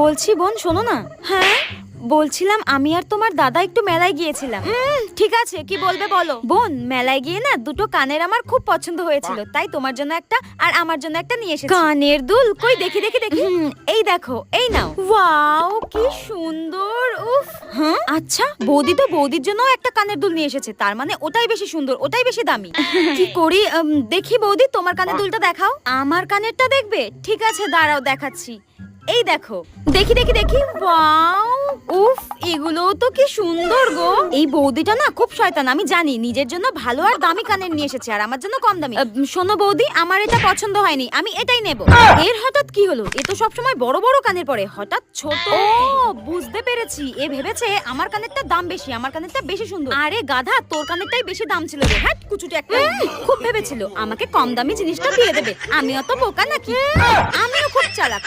বলছি বোন শোনো না। হ্যাঁ বলছিলাম আমি আর তোমার দাদা একটু মেলায় গিয়েছিলাম। ঠিক আছে কি বলবে বলো। বোন মেলায় গিয়ে না দুটো কানের আমার খুব পছন্দ হয়েছিল, তাই তোমার জন্য একটা আর আমার জন্য একটা নিয়ে এসেছি। কানের দুল কই দেখি দেখি দেখি। এই দেখো, এই নাও। ওয়াও কি সুন্দর। উফ। হ্যাঁ আচ্ছা বৌদি তো বৌদির জন্য একটা কানের দুল নিয়ে এসেছে, তার মানে ওটাই বেশি সুন্দর, ওটাই বেশি দামি। কি করি দেখি বৌদি তোমার কানের দুলটা দেখাও। আমার কানেরটা দেখবে? ঠিক আছে দাঁড়াও দেখাচ্ছি। এই দেখো, দেখি দেখি দেখি। ওয়াও উফ এগুলো তো কি সুন্দর গো। এই বৌদিটা না খুব শয়তান, আমি জানি। নিজের জন্য ভালো আর দামি কানের নিয়ে এসেছে আর আমার জন্য কম দামি। শোনো বৌদি, আমার এটা পছন্দ হয়নি, আমি এটাই নেব। এর হঠাৎ কি হলো? এ তো সবসময় বড় বড় কানের পরে, হঠাৎ ছোট। ও বুঝতে পেরেছি, এ ভেবেছে আমার কানেরটা দাম বেশি, আমার কানেরটা বেশি সুন্দর। আরে গাধা, তোর কানেরটাই বেশি দাম ছিল রে। হ্যাঁ কুচুটে একটা। খুব ভেবেছিল আমাকে কম দামি জিনিসটা দিয়ে দেবে। আমিও তো বোকা নাকি? আমিও খুব চালাক।